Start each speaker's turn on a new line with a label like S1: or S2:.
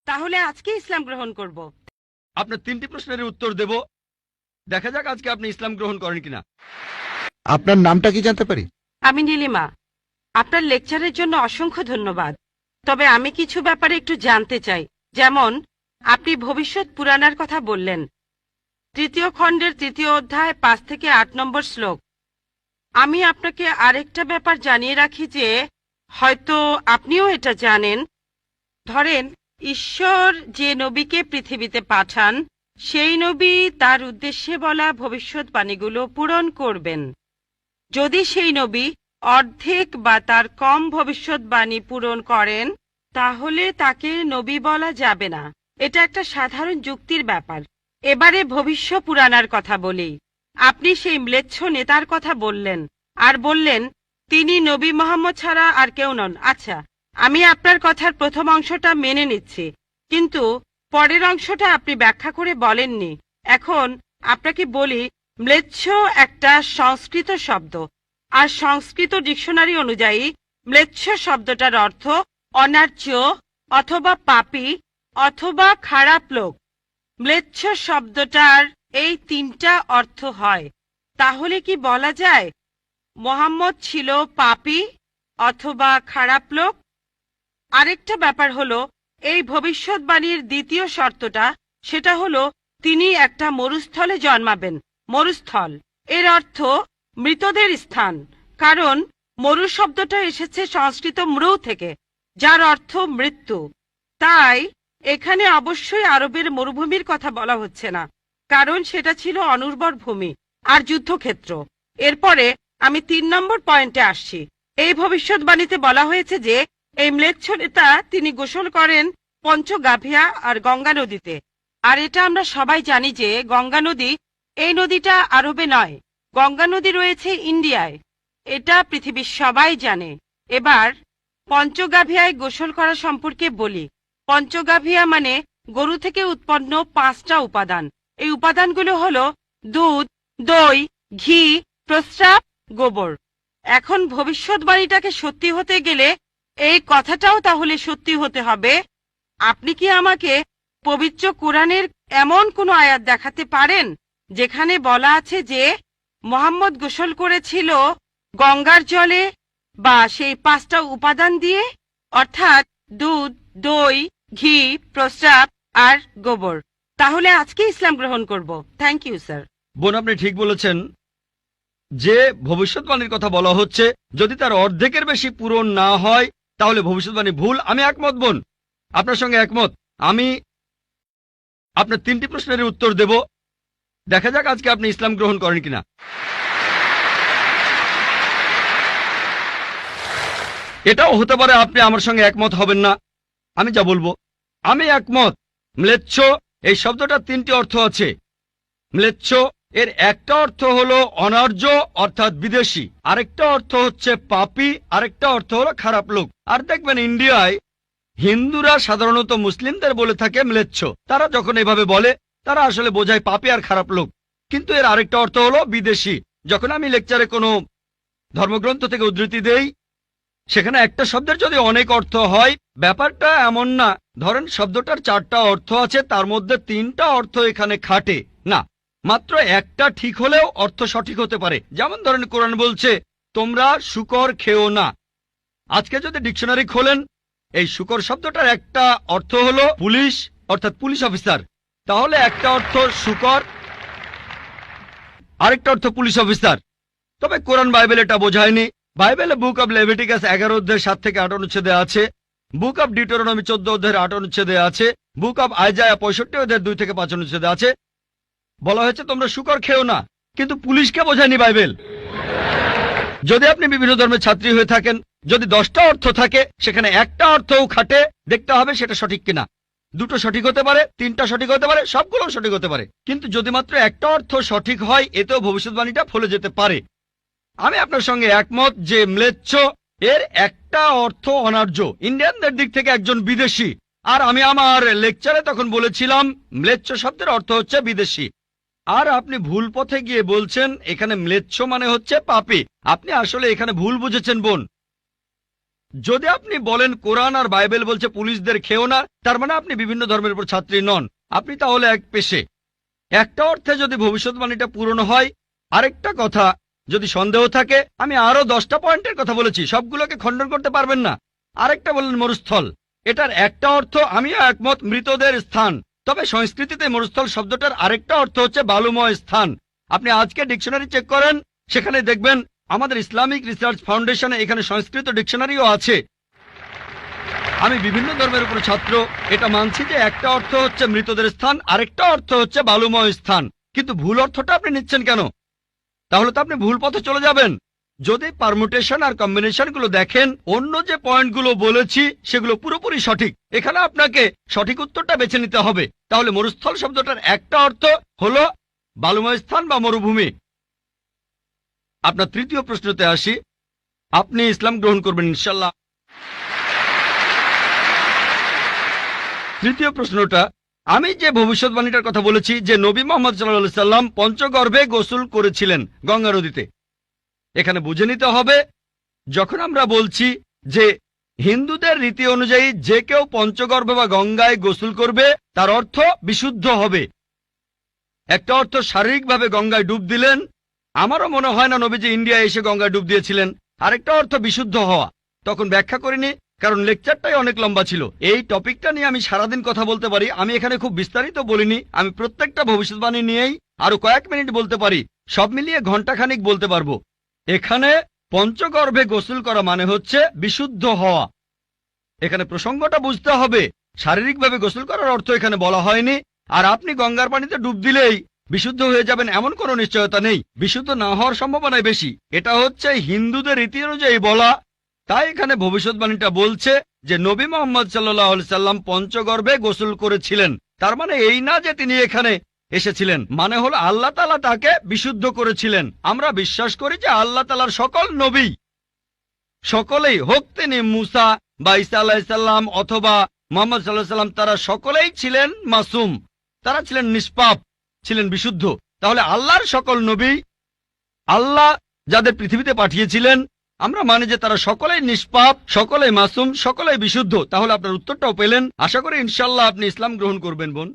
S1: তাহলে আজকে ইসলাম গ্রহণ করব।
S2: আপনার 3টি প্রশ্নের উত্তর দেব, দেখা যাক আজকে আপনি ইসলাম গ্রহণ করেন কিনা।
S3: আপনার নামটা কি জানতে পারি?
S1: আমি নীলিমা। আপনার লেকচারের জন্য অসংখ্য ধন্যবাদ। তবে আমি কিছু ব্যাপারে একটু জানতে চাই। যেমন আপনি ভবিষ্যৎ পুরাণের কথা বললেন, 3য় খণ্ডের 3য় অধ্যায় 5 থেকে 8 নম্বর শ্লোক। আমি আপনাকে আরেকটা ব্যাপার জানিয়ে রাখি যে হয়তো আপনিও এটা জানেন। ধরেন ঈশ্বর যে নবীকে পৃথিবীতে পাঠান, সেই নবী তার উদ্দেশ্যে বলা ভবিষ্যৎবাণীগুলো পূরণ করবেন। যদি সেই নবী অর্ধেক বা তার কম ভবিষ্যৎবাণী পূরণ করেন, তাহলে তাকে নবী বলা যাবে না। এটা একটা সাধারণ যুক্তির ব্যাপার। এবারে ভবিষ্য পুরাণার কথা বলি। আপনি সেই ম্লেচ্ছ নেতার কথা বললেন আর বললেন তিনি নবী মোহাম্মদ ছাড়া আর কেউ নন। আচ্ছা, আমি আপনার কথার প্রথম অংশটা মেনে নিচ্ছি, কিন্তু পরের অংশটা আপনি ব্যাখ্যা করে বলেননি। এখন আপনাকে বলি, ম্লেচ্ছ একটা সংস্কৃত শব্দ, আর সংস্কৃত ডিকশনারি অনুযায়ী ম্লেচ্ছ শব্দটার অর্থ অনার্য অথবা পাপী অথবা খারাপ লোক। ম্লেচ্ছ শব্দটার এই 3টা অর্থ হয়। তাহলে কি বলা যায় মোহাম্মদ ছিল পাপী অথবা খারাপ লোক? আরেকটা ব্যাপার হলো, এই ভবিষ্যৎবাণীর দ্বিতীয় শর্তটা, সেটা হলো তিনি একটা মরুস্থলে জন্মাবেন। মরুস্থল এর অর্থ মৃতদের স্থান, কারণ মরু শব্দটা এসেছে সংস্কৃত মৃ থেকে, যার অর্থ মৃত্যু। তাই এখানে অবশ্যই আরবের মরুভূমির কথা বলা হচ্ছে না, কারণ সেটা ছিল অনুর্বর ভূমি আর যুদ্ধক্ষেত্র। এরপরে আমি 3 নম্বর পয়েন্টে আসছি। এই ভবিষ্যৎবাণীতে বলা হয়েছে যে এই ম্লেচ্ছ নেতা তিনি গোসল করেন পঞ্চগাভিয়া আর গঙ্গা নদীতে। আর এটা আমরা সবাই জানি যে গঙ্গা নদী, এই নদীটা আরবে নয়, গঙ্গা নদী রয়েছে ইন্ডিয়ায়। এটা পৃথিবীর সবাই জানে। এবার পঞ্চগাভিয়ায় গোসল করা সম্পর্কে বলি। পঞ্চগাভিয়া মানে গরু থেকে উৎপন্ন 5টা উপাদান। এই উপাদানগুলো হলো দুধ, দই, ঘি, প্রস্রাব, গোবর। এখন ভবিষ্যৎবাণীটাকে সত্যি হতে গেলে এই কথাটাও তাহলে সত্যি হতে হবে। আপনি কি আমাকে পবিত্র কোরআনের এমন কোনো আয়াত দেখাতে পারেন যেখানে বলা আছে যে মোহাম্মদ গোসল করেছিল গঙ্গার জলে বা সেই 5টা উপাদান দিয়ে, অর্থাৎ দুধ, দই, ঘি, প্রস্রাব আর গোবর? তাহলে আজকে ইসলাম গ্রহণ করব। Thank you sir.
S2: বোন, আপনি ঠিক বলেছেন যে ভবিষ্যৎবাণীর কথা বলা হচ্ছে, যদি তার অর্ধেকের বেশি পূরণ না হয় তাহলে ভবিষ্যৎবাণী ভুল। আমি একমত বোন, আপনার সঙ্গে একমত। আমি আপনার 3টি প্রশ্নের উত্তর দেব, দেখা যাক আজকে আপনি ইসলাম গ্রহণ করেন কিনা। এটাও হতে পারে আপনি আমার সঙ্গে একমত হবেন না। আমি যা বলবো, আমি একমত। ম্লেচ্ছ এই শব্দটার 3টি অর্থ আছে। ম্লেচ্ছ এর একটা অর্থ হলো অনার্য অর্থাৎ বিদেশি, আরেকটা অর্থ হচ্ছে পাপী, আরেকটা অর্থ হলো খারাপ লোক। আর দেখবেন ইন্ডিয়ায় হিন্দুরা সাধারণত মুসলিমদের বলে থাকে ম্লেচ্ছ। তারা যখন এভাবে বলে তারা আসলে বোঝায় পাপী আর খারাপ লোক, কিন্তু এর আরেকটা অর্থ হলো বিদেশি। যখন আমি লেকচারে কোনো ধর্মগ্রন্থ থেকে উদ্ধৃতি দেই, সেখানে একটা শব্দের যদি অনেক অর্থ হয়, ব্যাপারটা এমন না ধরেন শব্দটার 4টা অর্থ আছে, তার মধ্যে 3টা অর্থ এখানে খাটে না, মাত্র একটা ঠিক হলেও অর্থ সঠিক হতে পারে। যেমন ধরেন কোরআন বলছে তোমরা শূকর খেও না। আজকে যদি ডিকশনারি খোলেন, এই শূকর শব্দটার একটা অর্থ হলো পুলিশ অর্থাৎ পুলিশ অফিসার, তাহলে একটা অর্থ শূকর, আরেকটা অর্থ পুলিশ অফিসার। তবে কোরআন বাইবেল এটা বোঝায়নি। বাইবেলে বুক অব লেভিটিকাস 11 অধ্যায় 7 থেকে 8 অনুচ্ছেদে আছে, বুক অব ডিউটেরোনমি 14 অধ্যায়ের 8 অনুচ্ছেদে আছে, বুক অব আইজায়া 65 অধ্যায়ের 2 থেকে 5 অনুচ্ছেদে আছে, বলা হয়েছে তোমরা শূকর খেও না, কিন্তু পুলিশকে বোঝায়নি বাইবেল। যদি আপনি বিভিন্ন ধর্মের ছাত্রী হয়ে থাকেন, যদি 10টা অর্থ থাকে সেখানে একটা অর্থও খাটে, দেখতে হবে সেটা সঠিক কিনা। 2টো সঠিক হতে পারে, 3টা সঠিক হতে পারে, সবগুলো সঠিক হতে পারে, কিন্তু যদি মাত্র একটা অর্থ সঠিক হয় এতেও ভবিষ্যৎবাণীটা ফলে যেতে পারে। আমি আপনার সঙ্গে একমত যে ম্লেচ্ছ এর একটা অর্থ অনার্য, ইন্ডিয়ানদের দিক থেকে একজন বিদেশি। আর আমি আমার লেকচারে তখন বলেছিলাম ম্লেচ্ছ শব্দের অর্থ হচ্ছে বিদেশি। আর আপনি ভুল পথে গিয়ে বলছেন এখানে ম্লেচ্ছ মানে হচ্ছে পাপী। আপনি আসলে এখানে ভুল বুঝেছেন বোন। যদি আপনি বলেন কোরআন আর বাইবেল বলছে পুলিশদের খেও না, তার মানে আপনি বিভিন্ন ধর্মের উপর ছাত্রী নন, আপনি তাহলে এক পেশে। একটা অর্থে যদি ভবিষ্যৎবাণীটা পূরণ হয়। আরেকটা কথা, যদি সন্দেহ থাকে, আমি আরো 10টা পয়েন্টের কথা বলেছি, সবগুলোকে খণ্ডন করতে পারবেন না। আরেকটা বললেন মরুস্থল, এটার একটা অর্থ আমিও একমত, মৃতদের স্থান। তবে সংস্কৃতিতে মরুস্থল শব্দটার আরেকটা অর্থ হচ্ছে বালুময় স্থান। আপনি আজকে ডিকশনারি চেক করেন, সেখানে দেখবেন আমাদের ইসলামিক রিসার্চ ফাউন্ডেশনে এখানে সংস্কৃত ডিকশনারিও আছে। আমি বিভিন্ন ধর্মের উপর ছাত্র, এটা মানছি যে একটা অর্থ হচ্ছে মৃতদের স্থান, আরেকটা অর্থ হচ্ছে বালুময় স্থান। কিন্তু ভুল অর্থটা আপনি নিচ্ছেন কেন? তাহলে তো আপনি ভুল পথে চলে যাবেন। যদি পারমুটেশন আর কম্বিনেশন গুলো দেখেন, অন্য যে পয়েন্টগুলো বলেছি সেগুলো পুরোপুরি সঠিক। এখানে আপনাকে সঠিক উত্তরটা বেছে নিতে হবে। তাহলে মরুস্থল শব্দটার একটা অর্থ হলো বালুময় স্থান বা মরুভূমি। আপনার তৃতীয় প্রশ্নতে আসি, আপনি ইসলাম গ্রহণ করবেন ইনশাল্লাহ। তৃতীয় প্রশ্নটা, আমি যে ভবিষ্যৎবাণীটার কথা বলেছি যে নবী মোহাম্মদ সাল্লাল্লাহু আলাইহি সাল্লাম পঞ্চগর্ভে গোসল করেছিলেন গঙ্গা নদীতে, এখানে বুঝে নিতে হবে যখন আমরা বলছি যে হিন্দুদের রীতি অনুযায়ী যে কেউ পঞ্চগর্ভে বা গঙ্গায় গোসল করবে তার অর্থ বিশুদ্ধ হবে। একটা অর্থ শারীরিকভাবে গঙ্গায় ডুব দিলেন, আমারও মনে হয় না নবীজি ইন্ডিয়ায় এসে গঙ্গায় ডুব দিয়েছিলেন। আরেকটা অর্থ বিশুদ্ধ হওয়া, তখন ব্যাখ্যা করিনি কারণ লেকচারটাই অনেক লম্বা ছিল। এই টপিকটা নিয়ে আমি সারাদিন কথা বলতে পারি, আমি এখানে খুব বিস্তারিত বলিনি। আমি প্রত্যেকটা ভবিষ্যৎবাণী নিয়েই আরো কয়েক মিনিট বলতে পারি, সব মিলিয়ে ঘন্টাখানিক বলতে পারবো। এখানে পঞ্চগর্ভে গোসল করা মানে হচ্ছে বিশুদ্ধ হওয়া। এখানে প্রসঙ্গটা বুঝতে হবে, শারীরিকভাবে গোসল করার অর্থ এখানে বলা হয়নি। আর আপনি গঙ্গার পানিতে ডুব দিলেই বিশুদ্ধ হয়ে যাবেন এমন কোনো নিশ্চয়তা নেই, বিশুদ্ধ না হওয়ার সম্ভাবনাই বেশি। এটা হচ্ছে হিন্দুদের রীতি অনুযায়ী বলা। তাই এখানে ভবিষ্যৎবাণীটা বলছে যে নবী মোহাম্মদ সাল্লাল্লাহু আলাইহি সাল্লাম পঞ্চগর্ভে গোসল করেছিলেন। তার মানে এই না যে তিনি এখানে এসেছিলেন, মানে হলো আল্লাহ তাআলা তাকে বিশুদ্ধ করেছিলেন। আমরা বিশ্বাস করি যে আল্লাহ তাআলার সকল নবী, সকলেই, হোক তিনি মুসা বা ঈসা আলাইহিস সালাম অথবা মুহাম্মদ সাল্লাল্লাহু আলাইহি সাল্লাম, তারা সকলেই ছিলেন মাসুম, তারা ছিলেন নিষ্পাপ, ছিলেন বিশুদ্ধ। তাহলে আল্লাহর সকল নবী, আল্লাহ যাদের পৃথিবীতে পাঠিয়েছিলেন, আমরা মানি যে তারা সকলেই নিষ্পাপ, সকলেই মাসুম, সকলেই বিশুদ্ধ। তাহলে আপনার উত্তরটাও পেলেন। আশা করি ইনশাআল্লাহ আপনি ইসলাম গ্রহণ করবেন বোন।